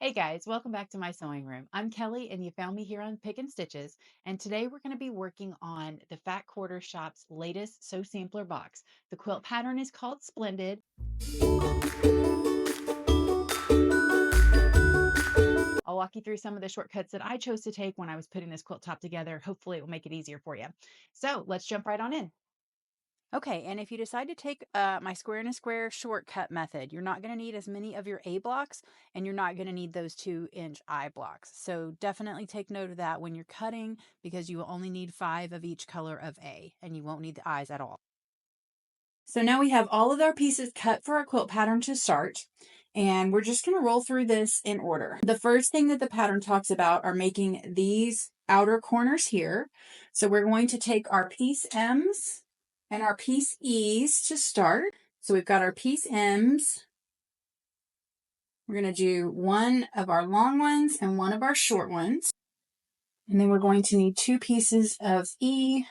Hey guys, welcome back to my sewing room. I'm Kelly and you found me here on Pick and Stitches. And today we're going to be working on the Fat Quarter Shop's latest Sew Sampler box. The quilt pattern is called Splendid. I'll walk you through some of the shortcuts that I chose to take when I was putting this quilt top together. Hopefully it will make it easier for you. So let's jump right on in. Okay, and if you decide to take my square in a square shortcut method, you're not going to need as many of your A blocks, and you're not going to need those 2-inch I blocks. So definitely take note of that when you're cutting, because you will only need 5 of each color of A, and you won't need the I's at all. So now we have all of our pieces cut for our quilt pattern to start, and we're just going to roll through this in order. The first thing that the pattern talks about are making these outer corners here. So we're going to take our piece M's and our piece E's to start. So we've got our piece M's. We're going to do one of our long ones and one of our short ones. And then we're going to need 2 pieces of E.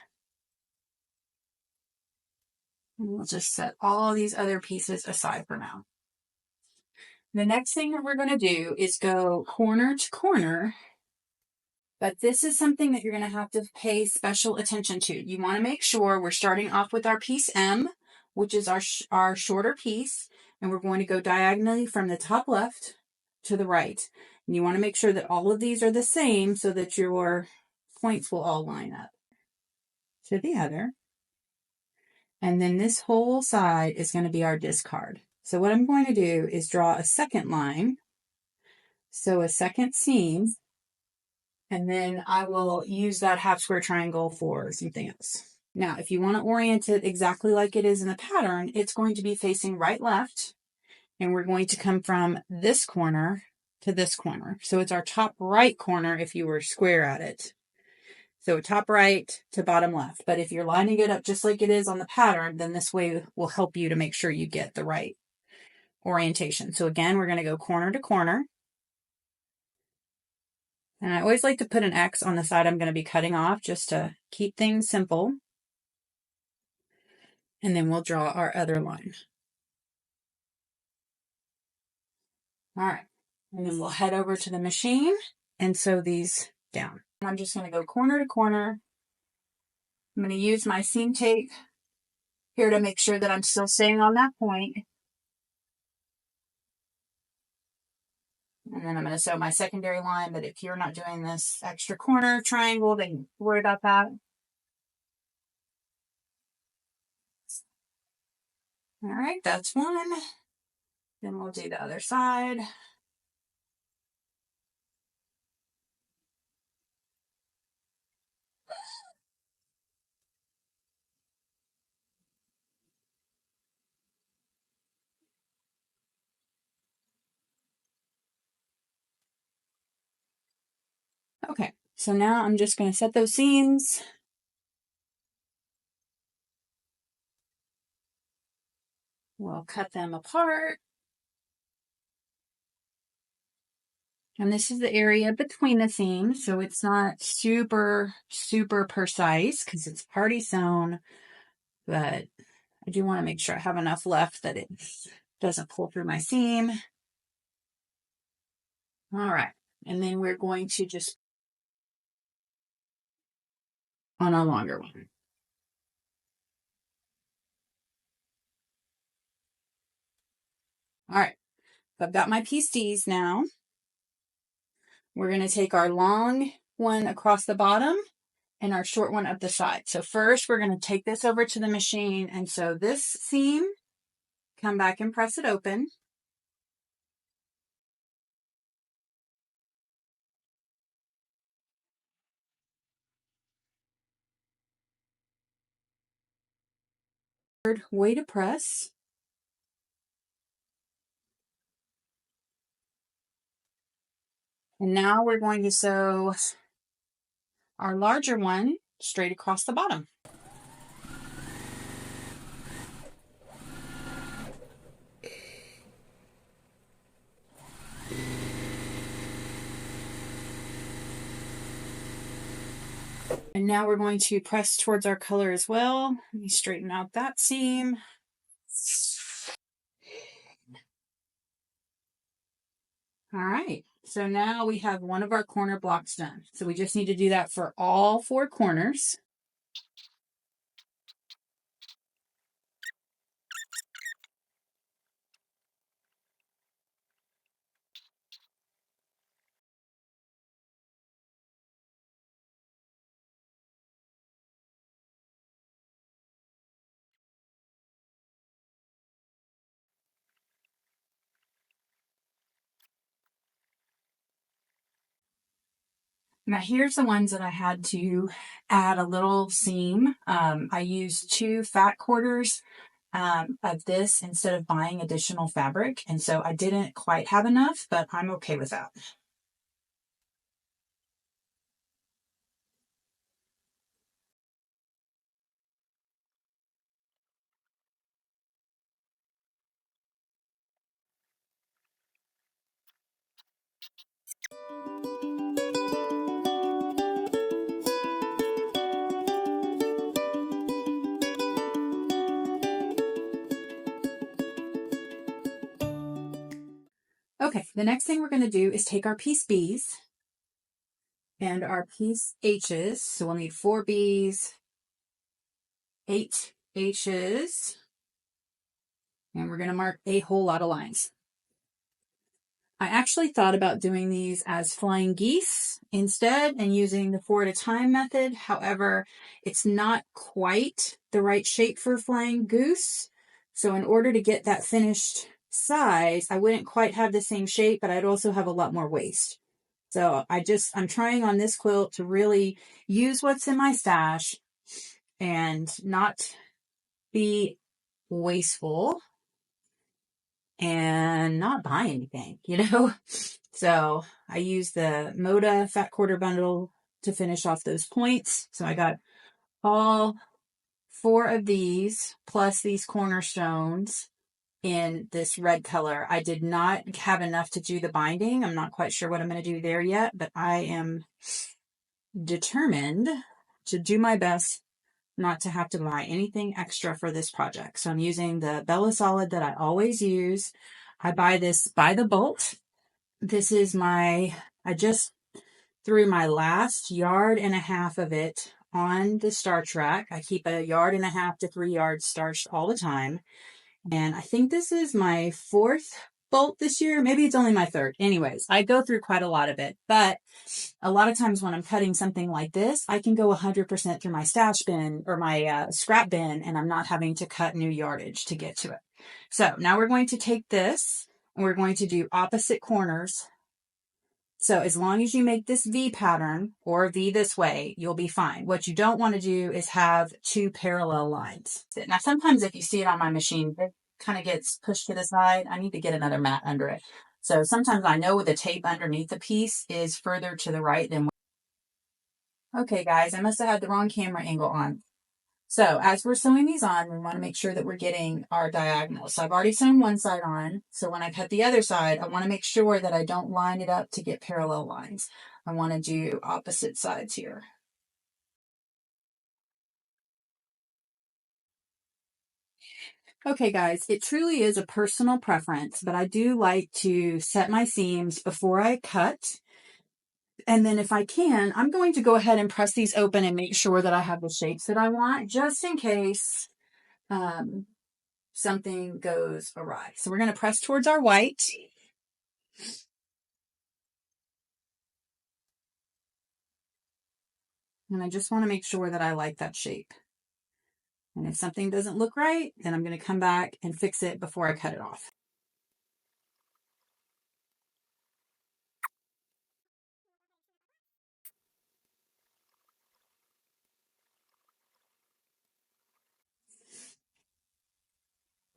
And we'll just set all these other pieces aside for now. The next thing that we're going to do is go corner to corner. But this is something that you're going to have to pay special attention to. You want to make sure we're starting off with our piece M, which is our shorter piece, and we're going to go diagonally from the top left to the right. And you want to make sure that all of these are the same so that your points will all line up to the other. And then this whole side is going to be our discard. So what I'm going to do is draw a second line, so a second seam, and then I will use that half square triangle for something else. Now, if you want to orient it exactly like it is in the pattern, it's going to be facing right left, and we're going to come from this corner to this corner. So it's our top right corner if you were square at it. So top right to bottom left. But if you're lining it up just like it is on the pattern, then this way will help you to make sure you get the right orientation. So again, we're going to go corner to corner. And I always like to put an X on the side I'm going to be cutting off just to keep things simple. And then we'll draw our other line. All right. And then we'll head over to the machine and sew these down. I'm just going to go corner to corner. I'm going to use my seam tape here to make sure that I'm still staying on that point. And then I'm going to sew my secondary line, but if you're not doing this extra corner triangle, then don't worry about that. All right, that's one. Then we'll do the other side. Okay, so now I'm just going to set those seams. We'll cut them apart. And this is the area between the seams, so it's not super precise because it's already sewn, but I do want to make sure I have enough left that it doesn't pull through my seam. All right, and then we're going to just on a longer one. All right, so I've got my piece D's now. We're going to take our long one across the bottom and our short one up the side. So first we're going to take this over to the machine and sew this seam, come back and press it open. Way to press. And now we're going to sew our larger one straight across the bottom. And now we're going to press towards our color as well. Let me straighten out that seam. All right, so now we have one of our corner blocks done. So we just need to do that for all 4 corners. Now here's the ones that I had to add a little seam. I used 2 fat quarters of this instead of buying additional fabric. And so I didn't quite have enough, but I'm okay with that. Okay, the next thing we're going to do is take our piece B's and our piece H's. So we'll need 4 B's, 8 H's, and we're going to mark a whole lot of lines. I actually thought about doing these as flying geese instead and using the 4 at a time method. However, it's not quite the right shape for flying goose. So in order to get that finished size, I wouldn't quite have the same shape, but I'd also have a lot more waste. So I'm trying on this quilt to really use what's in my stash and not be wasteful and not buy anything, you know? So I used the Moda Fat Quarter Bundle to finish off those points. So I got all 4 of these plus these cornerstones in this red color. I did not have enough to do the binding. I'm not quite sure what I'm going to do there yet, but I am determined to do my best not to have to buy anything extra for this project. So I'm using the Bella Solid that I always use. I buy this by the bolt. This is I just threw my last 1.5 yards of it on the starch rack. I keep 1.5 yards to 3 yards starched all the time. And I think this is my 4th bolt this year. Maybe it's only my 3rd. Anyways, I go through quite a lot of it, but a lot of times when I'm cutting something like this, I can go 100% through my stash bin or my scrap bin, and I'm not having to cut new yardage to get to it. So now we're going to take this and we're going to do opposite corners. So as long as you make this V pattern or V this way, you'll be fine. What you don't want to do is have 2 parallel lines. Now, sometimes if you see it on my machine, it kind of gets pushed to the side. I need to get another mat under it. So sometimes I know the tape underneath the piece is further to the right than. Okay, guys, I must have had the wrong camera angle on. So as we're sewing these on, we want to make sure that we're getting our diagonals. So I've already sewn one side on. So when I cut the other side, I want to make sure that I don't line it up to get parallel lines. I want to do opposite sides here. Okay, guys, it truly is a personal preference, but I do like to set my seams before I cut. And then if I can, I'm going to go ahead and press these open and make sure that I have the shapes that I want, just in case something goes awry. So we're going to press towards our white. And I just want to make sure that I like that shape. And if something doesn't look right, then I'm going to come back and fix it before I cut it off.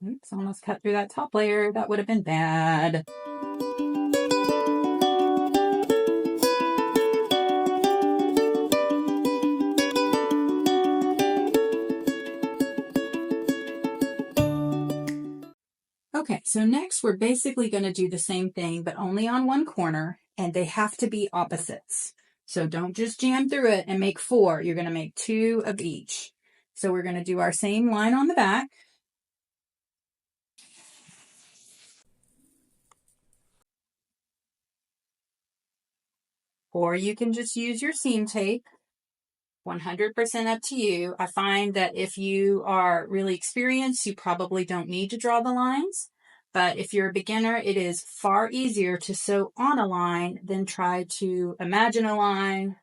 Oops, almost cut through that top layer. That would have been bad. Okay, so next we're basically going to do the same thing, but only on one corner, and they have to be opposites. So don't just jam through it and make 4. You're going to make 2 of each. So we're going to do our same line on the back. or you can just use your seam tape. 100% up to you. I find that if you are really experienced, you probably don't need to draw the lines. But if you're a beginner, it is far easier to sew on a line than try to imagine a line,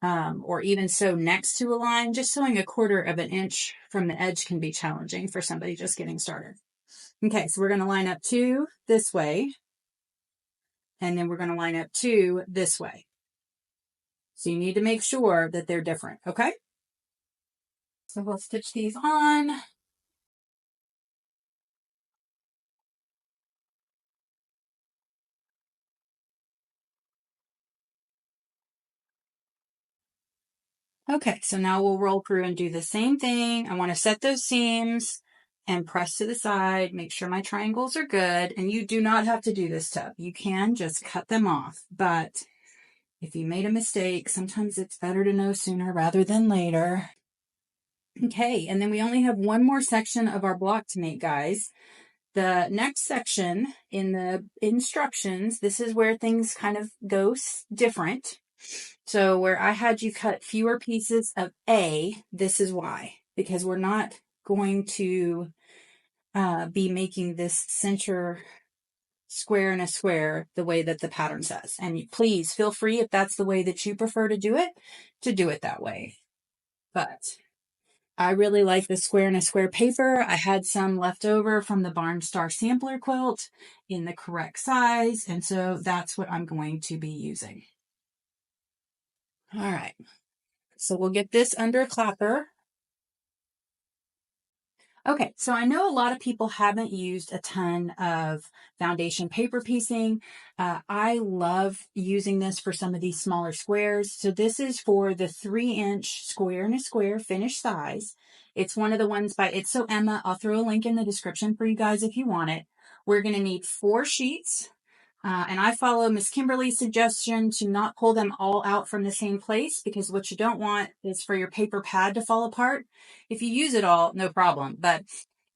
or even sew next to a line. Just sewing 1/4 of an inch from the edge can be challenging for somebody just getting started. Okay, so we're going to line up 2 this way, and then we're going to line up 2 this way. So you need to make sure that they're different, okay? So we'll stitch these on. Okay, so now we'll roll through and do the same thing. I want to set those seams and press to the side, make sure my triangles are good. And you do not have to do this step. You can just cut them off. But if you made a mistake, sometimes it's better to know sooner rather than later. Okay, and then we only have one more section of our block to make, guys. The next section in the instructions, this is where things kind of go different. So where I had you cut fewer pieces of A, this is why. Because we're not going to be making this center square and a square the way that the pattern says. And please feel free, if that's the way that you prefer to do it that way. But I really like the square and a square paper. I had some left over from the Barn Star sampler quilt in the correct size. And so that's what I'm going to be using. All right. So we'll get this under a clapper. Okay, so I know a lot of people haven't used a ton of foundation paper piecing. I love using this for some of these smaller squares. So this is for the 3-inch square and a square finished size. It's one of the ones by It's So Emma. I'll throw a link in the description for you guys if you want it. We're going to need 4 sheets. And I follow Miss Kimberly's suggestion to not pull them all out from the same place, because what you don't want is for your paper pad to fall apart. If you use it all, no problem. But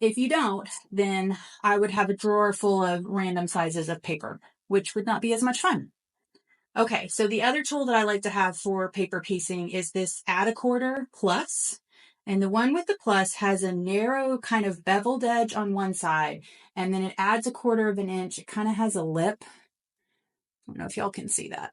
if you don't, then I would have a drawer full of random sizes of paper, which would not be as much fun. Okay, so the other tool that I like to have for paper piecing is this Add a Quarter Plus. And the one with the plus has a narrow kind of beveled edge on one side, and then it adds 1/4 of an inch. It kind of has a lip. I don't know if y'all can see that.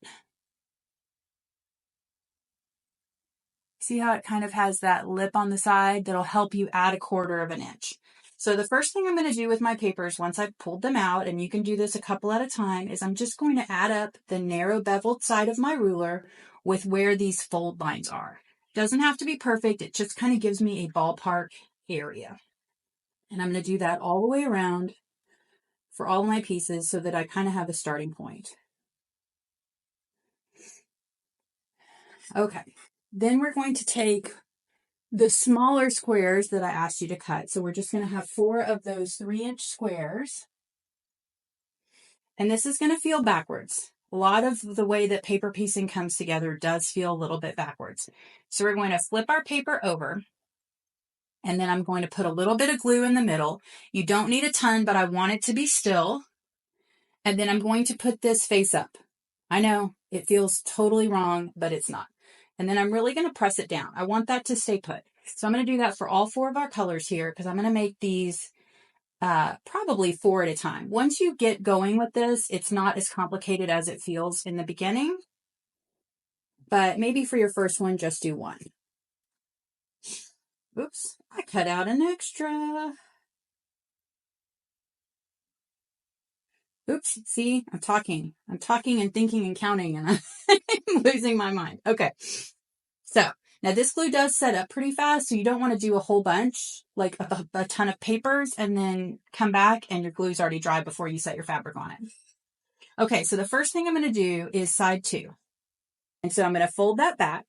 See how it kind of has that lip on the side that'll help you add 1/4 of an inch. So the first thing I'm going to do with my papers, once I've pulled them out, and you can do this a couple at a time, is I'm just going to add up the narrow beveled side of my ruler with where these fold lines are. Doesn't have to be perfect. It just kind of gives me a ballpark area. And I'm going to do that all the way around for all my pieces so that I kind of have a starting point. Okay, then we're going to take the smaller squares that I asked you to cut. So we're just going to have 4 of those 3-inch squares. And this is going to feel backwards. A lot of the way that paper piecing comes together does feel a little bit backwards. So we're going to flip our paper over, and then I'm going to put a little bit of glue in the middle. You don't need a ton, but I want it to be still. And then I'm going to put this face up. I know it feels totally wrong, but it's not. And then I'm really going to press it down. I want that to stay put. So I'm going to do that for all 4 of our colors here, because I'm going to make these probably 4 at a time. Once you get going with this, it's not as complicated as it feels in the beginning, but maybe for your first one, just do 1. Oops, I cut out an extra. Oops, see, I'm talking and thinking and counting, and I'm losing my mind. Okay, so now this glue does set up pretty fast, so you don't want to do a whole bunch, like a ton of papers, and then come back and your glue's already dry before you set your fabric on it. Okay, so the first thing I'm going to do is side 2. And so I'm going to fold that back,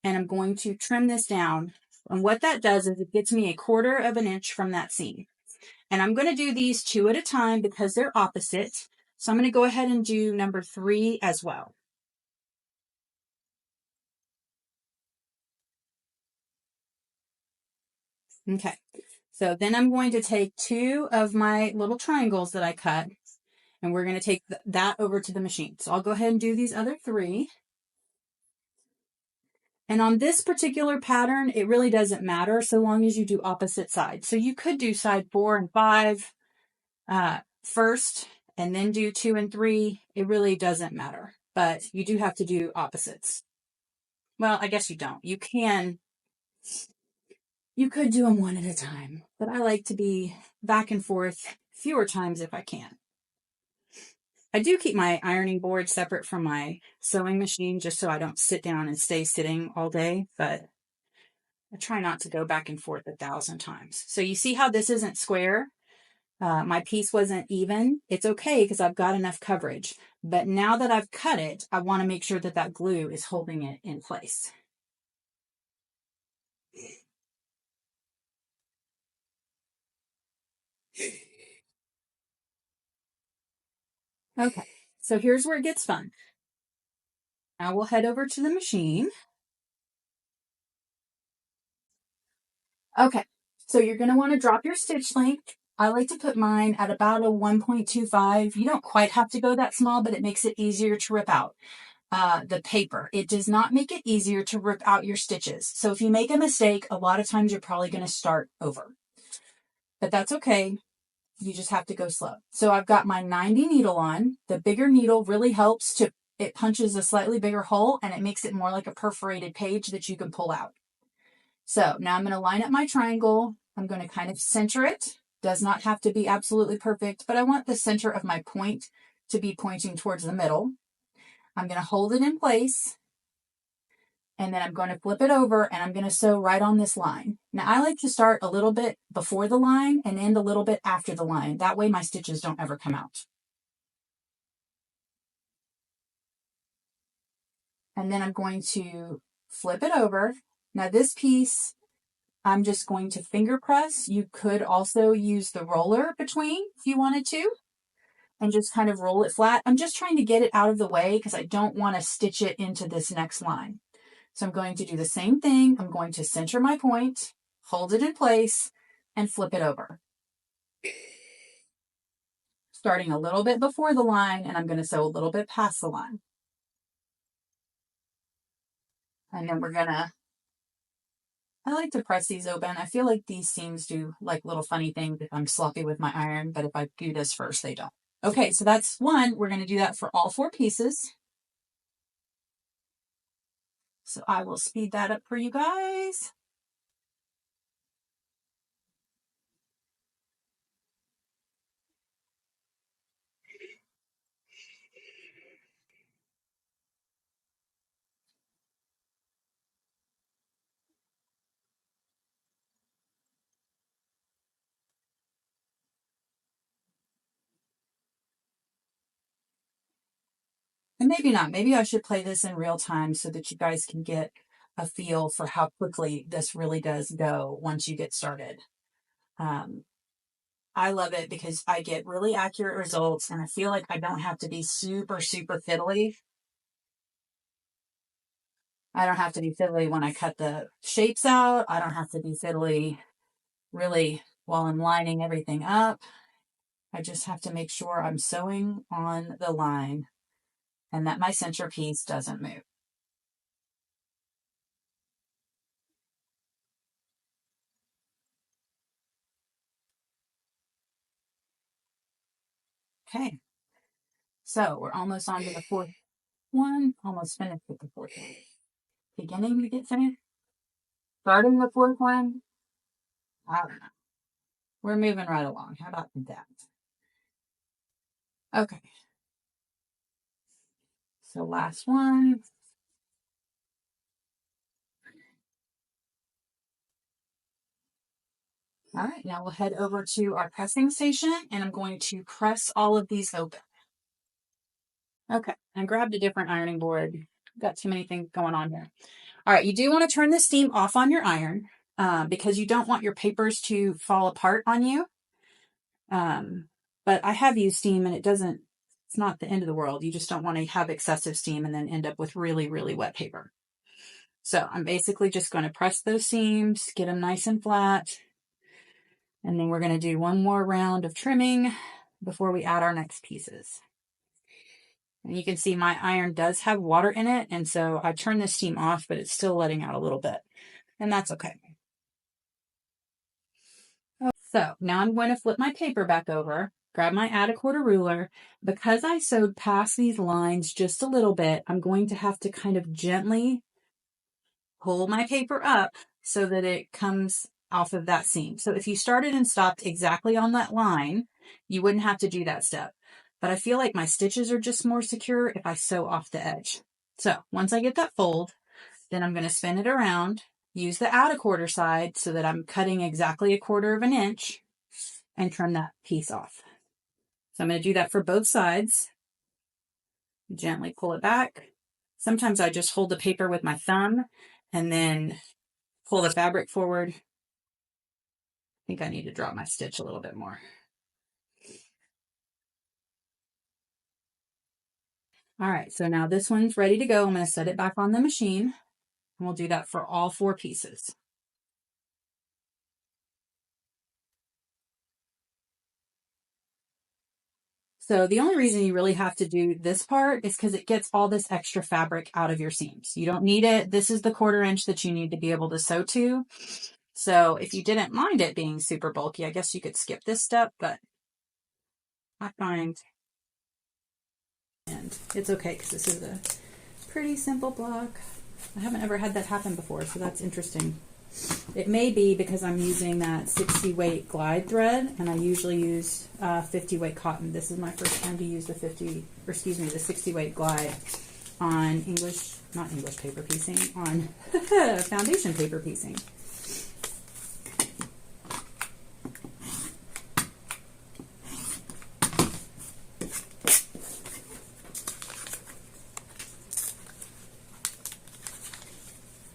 and I'm going to trim this down. And what that does is it gets me 1/4 of an inch from that seam. And I'm going to do these 2 at a time because they're opposite. So I'm going to go ahead and do number 3 as well. Okay, so then I'm going to take 2 of my little triangles that I cut, And we're going to take that over to the machine. So I'll go ahead and do these other 3. And on this particular pattern, it really doesn't matter so long as you do opposite sides. So you could do side 4 and 5 first, and then do 2 and 3. It really doesn't matter, but you do have to do opposites. Well, I guess you don't. You could do them one at a time, but I like to be back and forth fewer times if I can. I do keep my ironing board separate from my sewing machine just so I don't sit down and stay sitting all day, but I try not to go back and forth 1,000 times. So you see how this isn't square? My piece wasn't even. It's okay because I've got enough coverage. But now that I've cut it, I want to make sure that that glue is holding it in place. Okay, so here's where it gets fun. Now we'll head over to the machine. Okay, so you're going to want to drop your stitch length. I like to put mine at about a 1.25. You don't quite have to go that small, but it makes it easier to rip out the paper. It does not make it easier to rip out your stitches. So if you make a mistake, a lot of times you're probably going to start over. But that's okay. You just have to go slow. So I've got my 90 needle on. The bigger needle really helps to, it punches a slightly bigger hole and it makes it more like a perforated page that you can pull out. So now I'm going to line up my triangle. I'm going to kind of center it. Does not have to be absolutely perfect, but I want the center of my point to be pointing towards the middle. I'm going to hold it in place, and then I'm going to flip it over and I'm going to sew right on this line. Now I like to start a little bit before the line and end a little bit after the line. That way my stitches don't ever come out. And then I'm going to flip it over. Now this piece, I'm just going to finger press. You could also use the roller between if you wanted to, and just kind of roll it flat. I'm just trying to get it out of the way because I don't want to stitch it into this next line. So I'm going to do the same thing. I'm going to center my point, hold it in place, and flip it over. Starting a little bit before the line, and I'm going to sew a little bit past the line. And then I like to press these open. I feel like these seams do like little funny things if I'm sloppy with my iron, but if I do this first, they don't. Okay, so that's one. We're going to do that for all 4 pieces. So I will speed that up for you guys. And maybe not. Maybe I should play this in real time so that you guys can get a feel for how quickly this really does go once you get started. I love it because I get really accurate results and I feel like I don't have to be super, super fiddly. I don't have to be fiddly when I cut the shapes out. I don't have to be fiddly really while I'm lining everything up. I just have to make sure I'm sewing on the line and that my centerpiece doesn't move. Okay, so we're almost on to the 4th one, almost finished with the 4th one. Beginning to get finished, starting the 4th one, I don't know. We're moving right along. How about that? Okay, so last one. All right, now we'll head over to our pressing station and I'm going to press all of these open. Okay, I grabbed a different ironing board. Got too many things going on here. All right, you do want to turn the steam off on your iron because you don't want your papers to fall apart on you. But I have used steam and it's not the end of the world. You just don't want to have excessive steam and then end up with really, really wet paper. So I'm basically just going to press those seams, get them nice and flat. And then we're going to do one more round of trimming. before we add our next pieces. And you can see my iron does have water in it, and so I turned the steam off, but it's still letting out a little bit, and that's okay. So now I'm going to flip my paper back over, grab my add a quarter ruler. Because I sewed past these lines just a little bit, I'm going to have to kind of gently pull my paper up so that it comes off of that seam. So if you started and stopped exactly on that line, you wouldn't have to do that step. But I feel like my stitches are just more secure if I sew off the edge. So once I get that fold, then I'm going to spin it around, use the add a quarter side so that I'm cutting exactly a quarter of an inch, and trim that piece off. So I'm going to do that for both sides. Gently pull it back. Sometimes I just hold the paper with my thumb and then pull the fabric forward. I think I need to drop my stitch a little bit more. All right, so now this one's ready to go. I'm going to set it back on the machine, and we'll do that for all 4 pieces. So the only reason you really have to do this part is because it gets all this extra fabric out of your seams. You don't need it. This is the 1/4 inch that you need to be able to sew to. So if you didn't mind it being super bulky, I guess you could skip this step, but I find, and it's okay because this is a pretty simple block. I haven't ever had that happen before, so that's interesting. It may be because I'm using that 60 weight glide thread, and I usually use 50 weight cotton. This is my first time to use the 60 weight glide on not English paper piecing, on foundation paper piecing.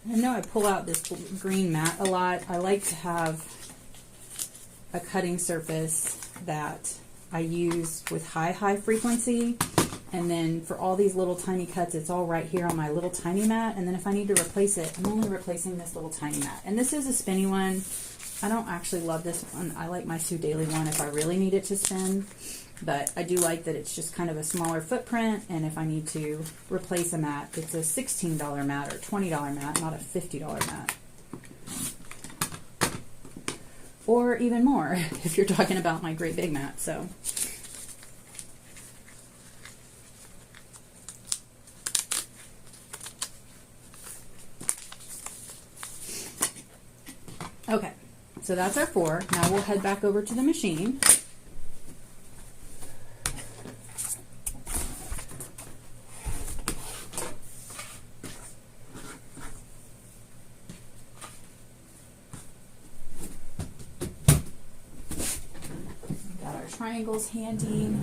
I know I pull out this green mat a lot. I like to have a cutting surface that I use with high frequency, and then for all these little tiny cuts, it's all right here on my little tiny mat, and then if I need to replace it, I'm only replacing this little tiny mat. And this is a spinny one. I don't actually love this one. I like my Sew Daily one if I really need it to spin, but I do like that it's just kind of a smaller footprint, and if I need to replace a mat, it's a $16 mat or $20 mat, not a $50 mat. Or even more if you're talking about my great big mat. So okay, so that's our 4. Now we'll head back over to the machine. Triangles handy.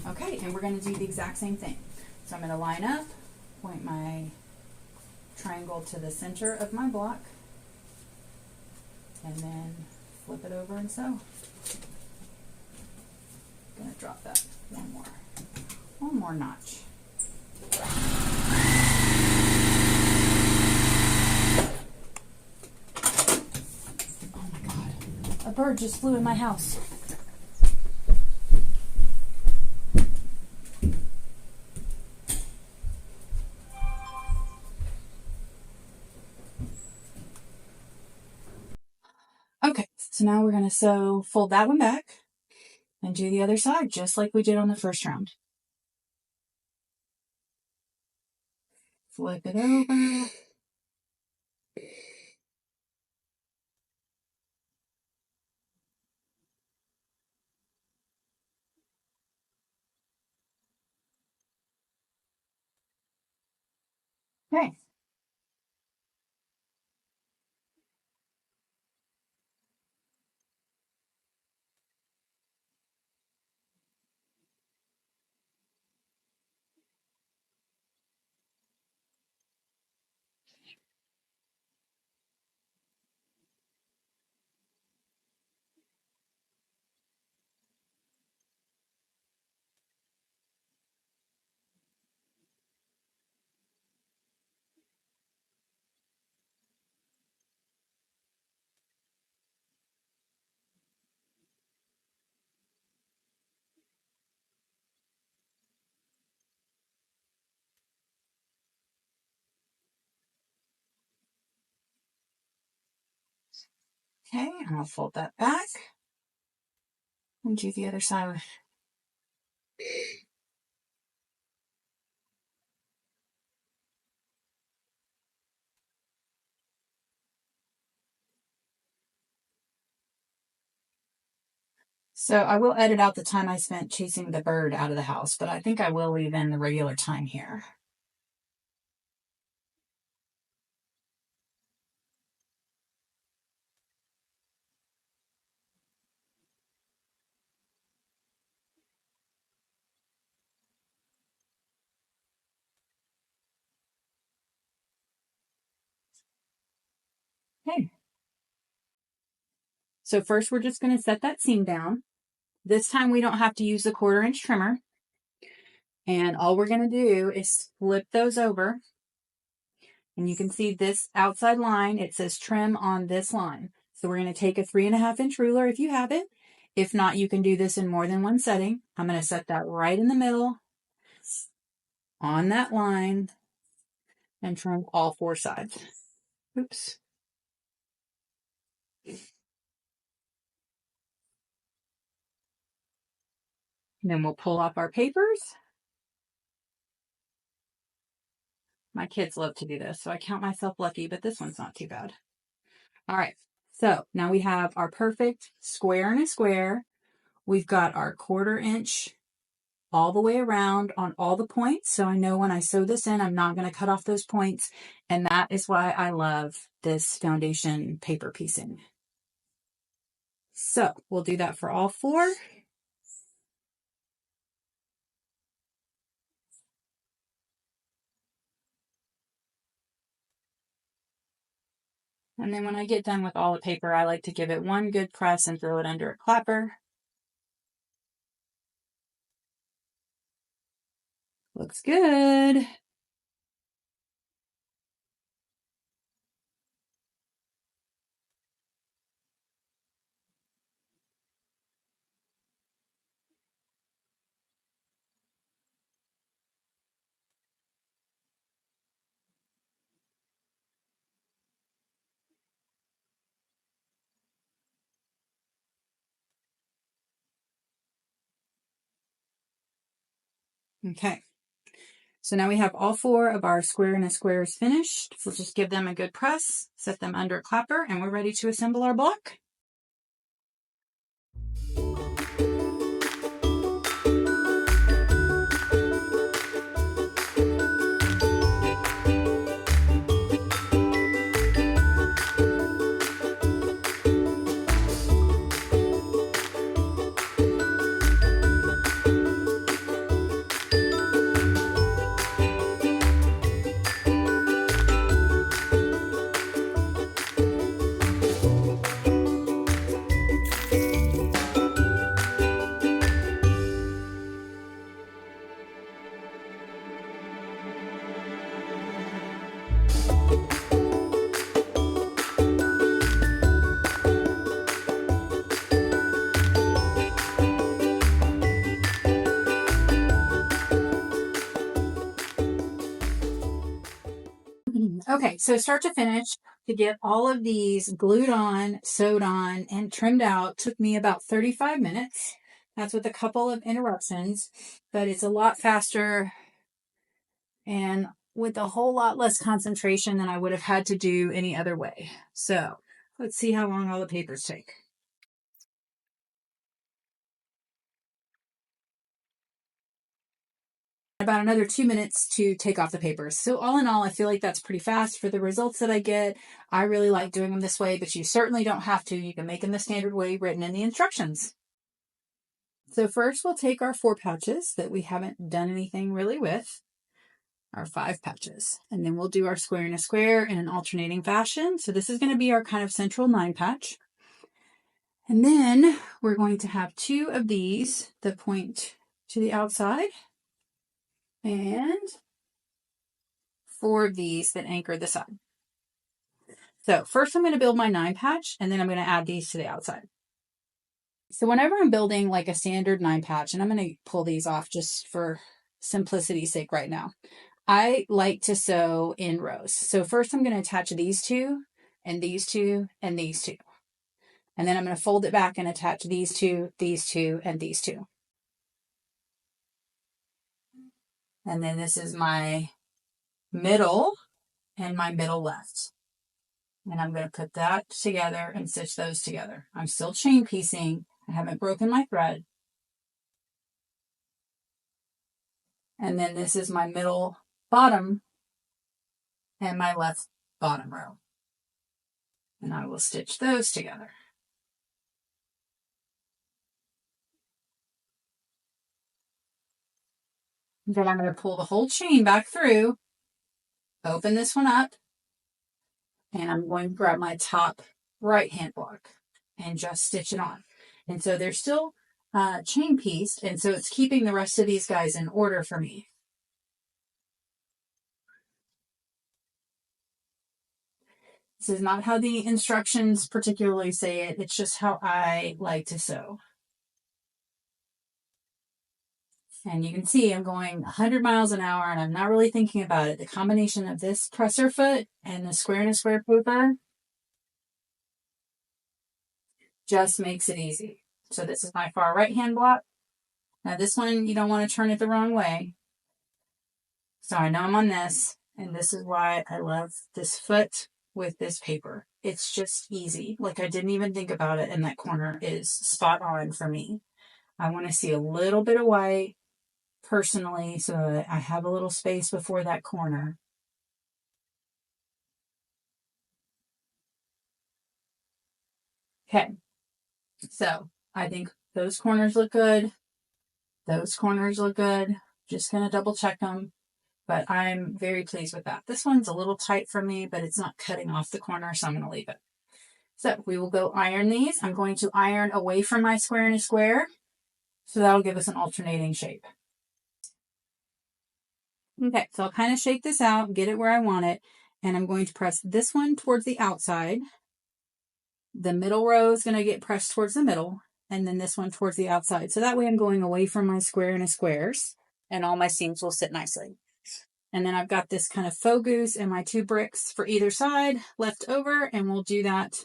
Okay, and we're going to do the exact same thing. So I'm going to line up, point my triangle to the center of my block, and then flip it over and sew. I'm going to drop that one more notch. A bird just flew in my house. Okay, so now we're going to fold that one back and do the other side just like we did on the first round. Flip it over. Okay. Okay, and I'll fold that back and do the other side. So I will edit out the time I spent chasing the bird out of the house, but I think I will leave in the regular time here. Okay. So first we're just going to set that seam down. This time we don't have to use the 1/4 inch trimmer. And all we're going to do is flip those over. And you can see this outside line, it says trim on this line. So we're going to take a 3.5 inch ruler if you have it. If not, you can do this in more than one setting. I'm going to set that right in the middle on that line and trim all 4 sides. Oops. And then we'll pull off our papers. My kids love to do this, so I count myself lucky, but this one's not too bad. All right, so now we have our perfect square and a square. We've got our 1/4 inch all the way around on all the points. So I know when I sew this in, I'm not going to cut off those points. And that is why I love this foundation paper piecing. So we'll do that for all 4. And then when I get done with all the paper, I like to give it one good press and throw it under a clapper. Looks good. Okay. So now we have all 4 of our square and a squares finished. So just give them a good press, set them under a clapper, and we're ready to assemble our block. Okay, so start to finish, to get all of these glued on, sewed on, and trimmed out took me about 35 minutes. That's with a couple of interruptions, but it's a lot faster and with a whole lot less concentration than I would have had to do any other way. So let's see how long all the papers take. About another 2 minutes to take off the papers. So all in all, I feel like that's pretty fast for the results that I get. I really like doing them this way, but you certainly don't have to. You can make them the standard way written in the instructions. So first we'll take our 4 pouches that we haven't done anything really with, our 5 pouches, and then we'll do our square and a square in an alternating fashion. So this is going to be our kind of central 9 patch. And then we're going to have 2 of these that point to the outside and 4 of these that anchor the side. So first I'm going to build my 9 patch, and then I'm going to add these to the outside. So whenever I'm building like a standard 9 patch, and I'm going to pull these off just for simplicity's sake right now, I like to sew in rows. So first I'm going to attach these 2 and these 2 and these 2. And then I'm going to fold it back and attach these two, and these two. And then this is my middle and my middle left. And I'm going to put that together and stitch those together. I'm still chain piecing. I haven't broken my thread. And then this is my middle bottom and my left bottom row. And I will stitch those together. Then I'm going to pull the whole chain back through, open this one up, and I'm going to grab my top right hand block and just stitch it on. And so they're still chain pieced, and so it's keeping the rest of these guys in order for me. This is not how the instructions particularly say it. It's just how I like to sew. And you can see I'm going 100 miles an hour and I'm not really thinking about it. The combination of this presser foot and the square and a square paper just makes it easy. So this is my far right hand block. Now this one, you don't want to turn it the wrong way. So I know I'm on this, and this is why I love this foot with this paper. It's just easy. Like, I didn't even think about it, and that corner is spot on for me. I want to see a little bit of white personally, so that I have a little space before that corner. Okay, so I think those corners look good. Those corners look good. Just going to double check them. But I'm very pleased with that. This one's a little tight for me, but it's not cutting off the corner, so I'm going to leave it. So we will go iron these. I'm going to iron away from my square and a square, so that'll give us an alternating shape. Okay, so I'll kind of shake this out, get it where I want it, and I'm going to press this one towards the outside. The middle row is going to get pressed towards the middle, and then this one towards the outside. So that way I'm going away from my square and a squares, and all my seams will sit nicely. And then I've got this kind of faux goose and my 2 bricks for either side left over, and we'll do that,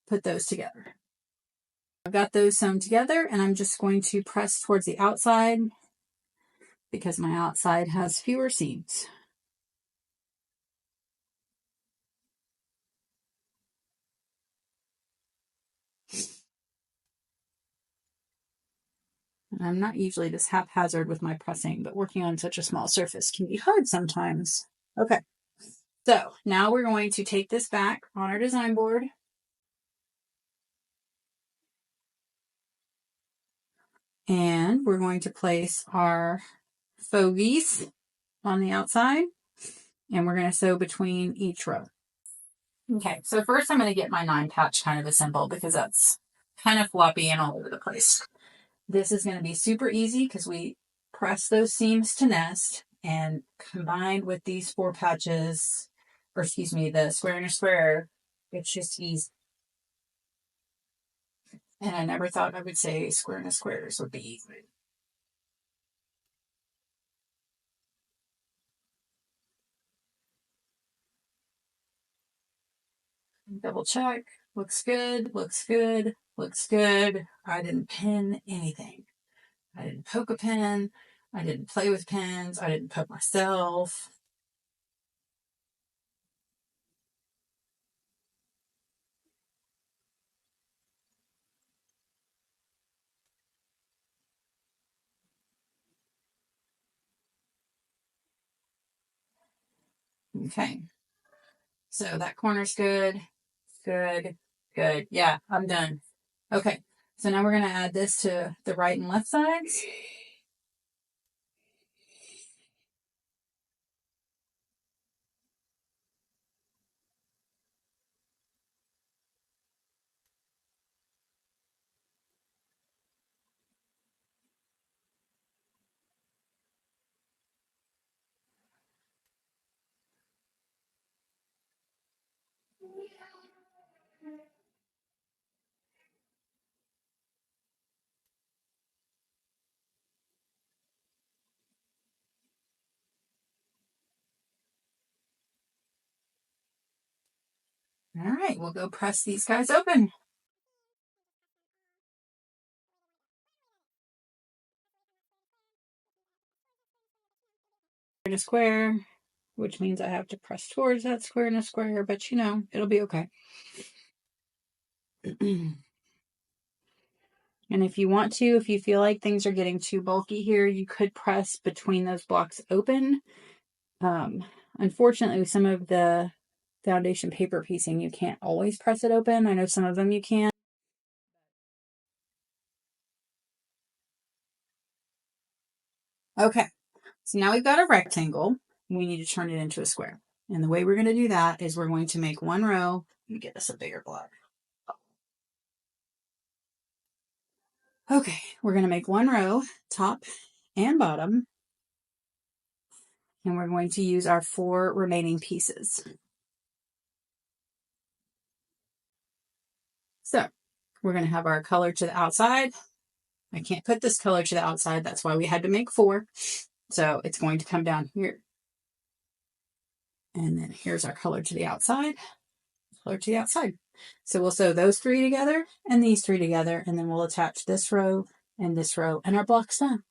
put those together. I've got those sewn together, and I'm just going to press towards the outside because my outside has fewer seams. And I'm not usually this haphazard with my pressing, but working on such a small surface can be hard sometimes. Okay, so now we're going to take this back on our design board. And we're going to place our faux geese on the outside, and we're going to sew between each row. Okay, so first I'm going to get my 9 patch kind of assembled because that's kind of floppy and all over the place. This is going to be super easy because we press those seams to nest, and combined with these 4 patches, or excuse me, the square and a square, it's just easy. And I never thought I would say square and a squares would be easy. Double check. Looks good, looks good, looks good. I didn't pin anything. I didn't poke a pin. I didn't play with pins. I didn't poke myself. Okay. So that corner's good. Good. Good. Yeah, I'm done. Okay. So now we're going to add this to the right and left sides. All right, we'll go press these guys open. in a square, which means I have to press towards that square in a square, but you know, it'll be okay. And if you want to, if you feel like things are getting too bulky here, you could press between those blocks open. Unfortunately, with some of the foundation paper piecing, you can't always press it open. I know some of them you can. Okay, so now we've got a rectangle. We need to turn it into a square. And the way we're going to do that is we're going to make one row. Let me get us a bigger block. Okay, we're going to make one row, top and bottom. And we're going to use our 4 remaining pieces. So we're going to have our color to the outside. I can't put this color to the outside. That's why we had to make 4. So it's going to come down here. And then here's our color to the outside, color to the outside. So we'll sew those 3 together and these 3 together, and then we'll attach this row, and our block's done.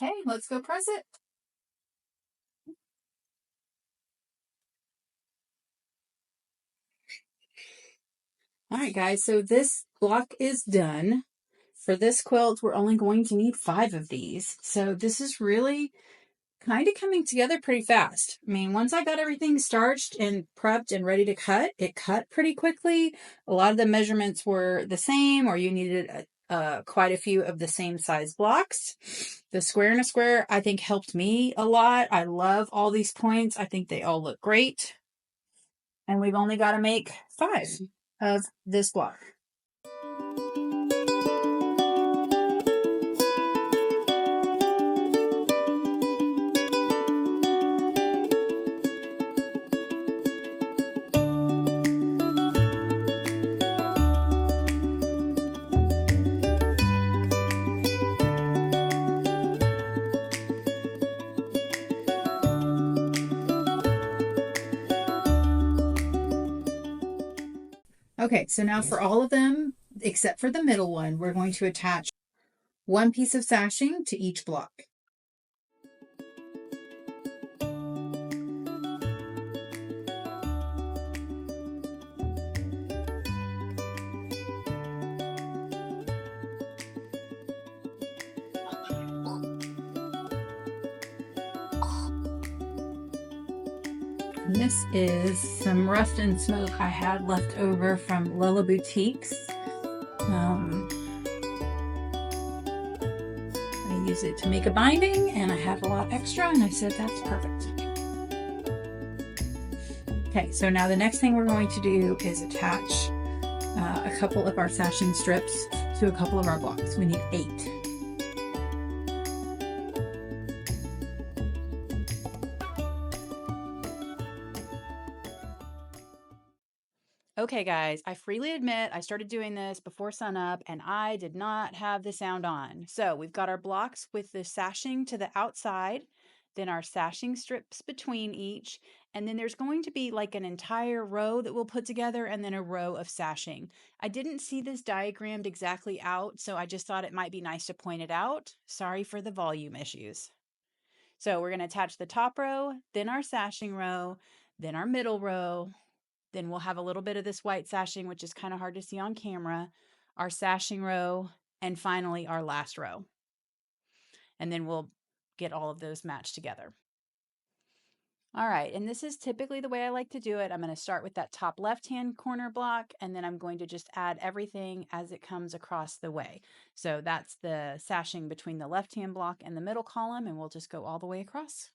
Okay, let's go press it. All right, guys, so this block is done. For this quilt, we're only going to need 5 of these. So this is really kind of coming together pretty fast. I mean, once I got everything starched and prepped and ready to cut, it cut pretty quickly. A lot of the measurements were the same, or you needed quite a few of the same size blocks. The square in a square, I think, helped me a lot. I love all these points. I think they all look great. And we've only got to make 5 of this block. Okay, so now for all of them, except for the middle one, we're going to attach 1 piece of sashing to each block. And this is some rust and smoke I had left over from Lella Boutiques. I use it to make a binding, and I have a lot extra, and I said that's perfect. Okay, so now the next thing we're going to do is attach a couple of our sashing strips to a couple of our blocks. We need 8. Okay, guys, I freely admit I started doing this before sunup and I did not have the sound on. So we've got our blocks with the sashing to the outside, then our sashing strips between each, and then there's going to be like an entire row that we'll put together and then a row of sashing. I didn't see this diagrammed exactly out, so I just thought it might be nice to point it out. Sorry for the volume issues. So we're going to attach the top row, then our sashing row, then our middle row. Then we'll have a little bit of this white sashing, which is kind of hard to see on camera, our sashing row, and finally our last row. And then we'll get all of those matched together. All right, and this is typically the way I like to do it. I'm going to start with that top left-hand corner block, and then I'm going to just add everything as it comes across the way. So that's the sashing between the left-hand block and the middle column, and we'll just go all the way across.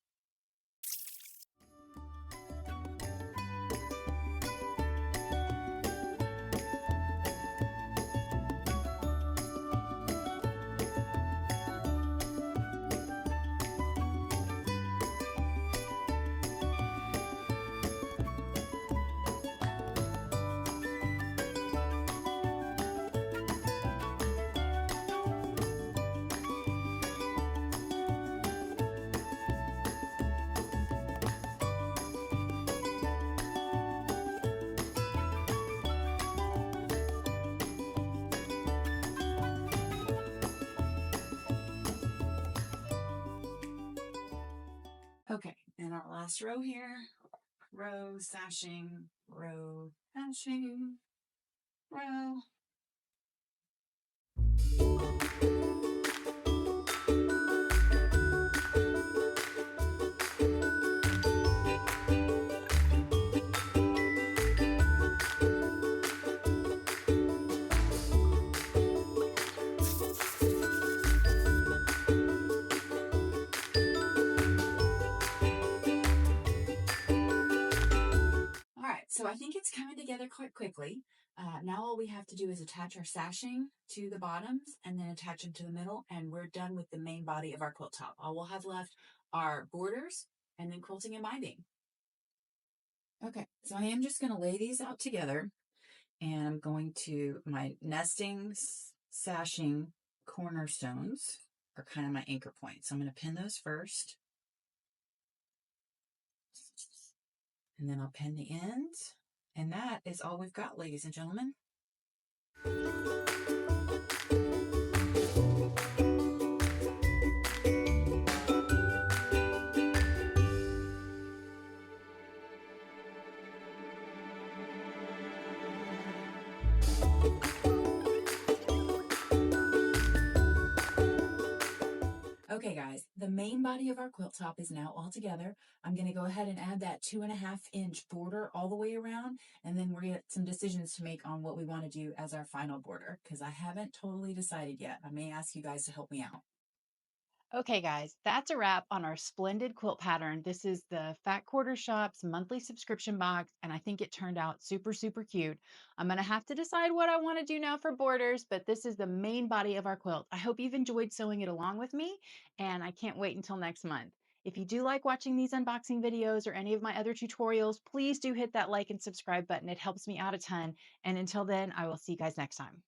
Okay, and our last row here, row, sashing, row, sashing, row. All right, so I think it's coming together quite quickly. Now all we have to do is attach our sashing to the bottoms and then attach them to the middle, and we're done with the main body of our quilt top. All we'll have left are borders and then quilting and binding. Okay, so I am just going to lay these out together, and I'm going to, my nesting, sashing cornerstones are kind of my anchor points. So I'm going to pin those first. And then I'll pin the ends. And that is all we've got, ladies and gentlemen. Okay, guys, the main body of our quilt top is now all together. I'm going to go ahead and add that 2.5-inch border all the way around, and then we're going to get some decisions to make on what we want to do as our final border, because I haven't totally decided yet. I may ask you guys to help me out. Okay, guys, that's a wrap on our splendid quilt pattern. This is the Fat Quarter Shop's monthly subscription box, and I think it turned out super, super cute. I'm going to have to decide what I want to do now for borders, but this is the main body of our quilt. I hope you've enjoyed sewing it along with me, and I can't wait until next month. If you do like watching these unboxing videos or any of my other tutorials, please do hit that like and subscribe button. It helps me out a ton. And until then, I will see you guys next time.